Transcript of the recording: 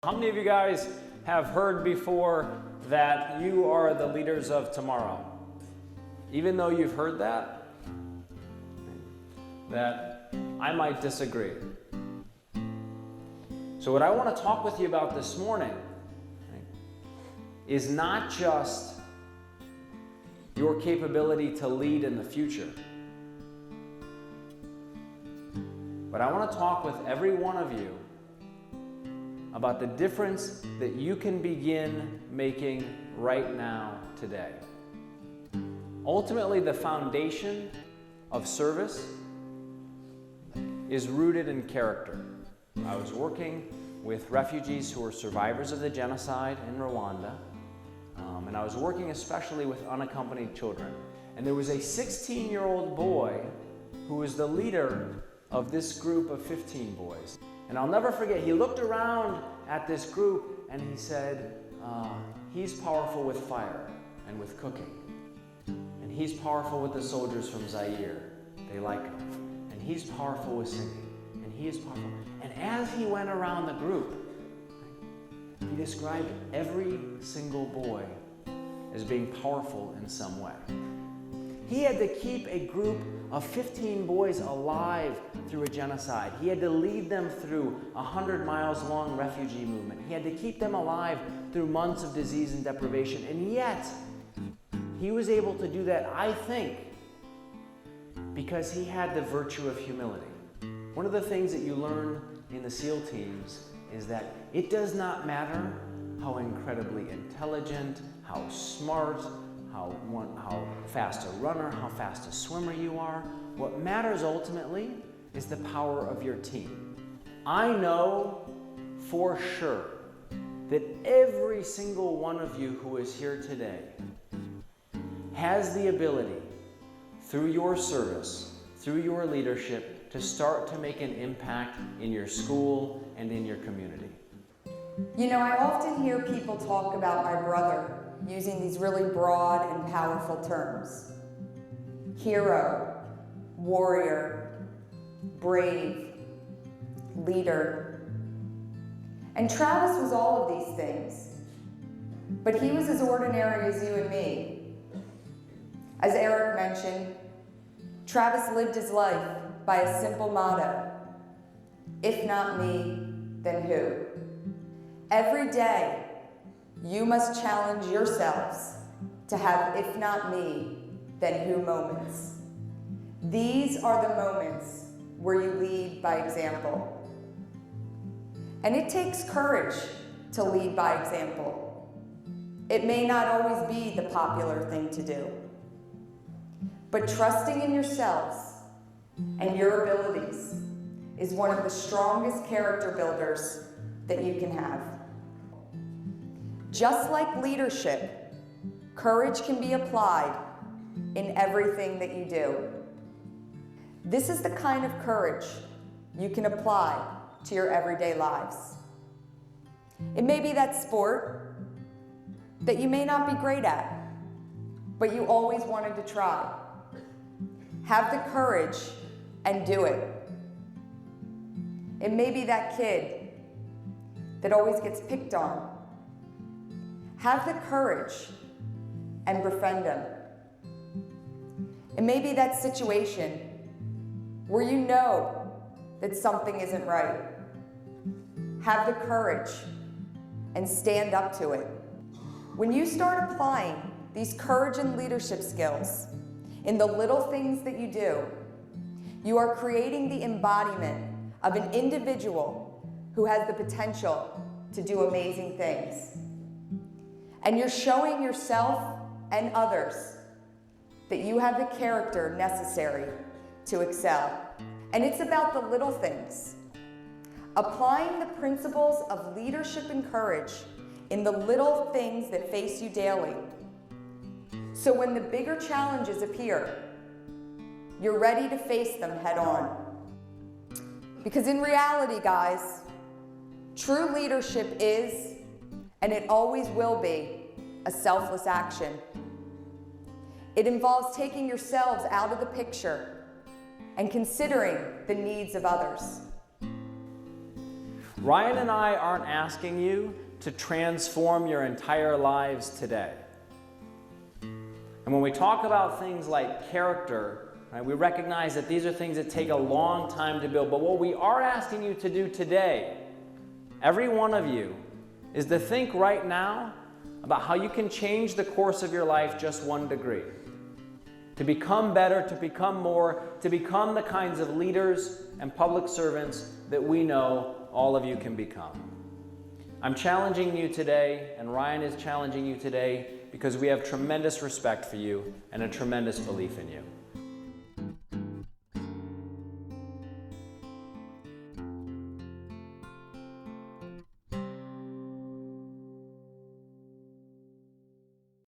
How many of you guys have heard before that you are the leaders of tomorrow? Even though you've heard that I might disagree. So what I want to talk with you about this morning is not just your capability to lead in the future, but I want to talk with every one of you about the difference that you can begin making right now, today. Ultimately, the foundation of service is rooted in character. I was working with refugees who were survivors of the genocide in Rwanda, and I was working especially with unaccompanied children. And there was a 16-year-old boy who was the leader of this group of 15 boys. And I'll never forget, he looked around at this group and he said, he's powerful with fire and with cooking. And he's powerful with the soldiers from Zaire. They like him. And he's powerful with singing. And he is powerful. And as he went around the group, he described every single boy as being powerful in some way. He had to keep a group of 15 boys alive through a genocide. He had to lead them through a 100-miles-long refugee movement. He had to keep them alive through months of disease and deprivation. And yet, he was able to do that, I think, because he had the virtue of humility. One of the things that you learn in the SEAL teams is that it does not matter how incredibly intelligent, how smart, how fast a runner, how fast a swimmer you are. What matters ultimately is the power of your team. I know for sure that every single one of you who is here today has the ability, through your service, through your leadership, to start to make an impact in your school and in your community. You know, I often hear people talk about my brother using these really broad and powerful terms. Hero, warrior, brave, leader. And Travis was all of these things, but he was as ordinary as you and me. As Eric mentioned, Travis lived his life by a simple motto: if not me, then who? Every day, you must challenge yourselves to have if not me, then who moments. These are the moments where you lead by example. And it takes courage to lead by example. It may not always be the popular thing to do, but trusting in yourselves and your abilities is one of the strongest character builders that you can have. Just like leadership, courage can be applied in everything that you do. This is the kind of courage you can apply to your everyday lives. It may be that sport that you may not be great at, but you always wanted to try. Have the courage and do it. It may be that kid that always gets picked on. Have the courage and befriend them. It may be that situation where you know that something isn't right. Have the courage and stand up to it. When you start applying these courage and leadership skills in the little things that you do, you are creating the embodiment of an individual who has the potential to do amazing things. And you're showing yourself and others that you have the character necessary to excel. And it's about the little things. Applying the principles of leadership and courage in the little things that face you daily. So when the bigger challenges appear, you're ready to face them head on. Because in reality, guys, true leadership is, and it always will be, a selfless action. It involves taking yourselves out of the picture and considering the needs of others. Ryan and I aren't asking you to transform your entire lives today. And when we talk about things like character, right, we recognize that these are things that take a long time to build. But what we are asking you to do today, every one of you, is to think right now about how you can change the course of your life just 1 degree. To become better, to become more, to become the kinds of leaders and public servants that we know all of you can become. I'm challenging you today, and Ryan is challenging you today, because we have tremendous respect for you and a tremendous belief in you.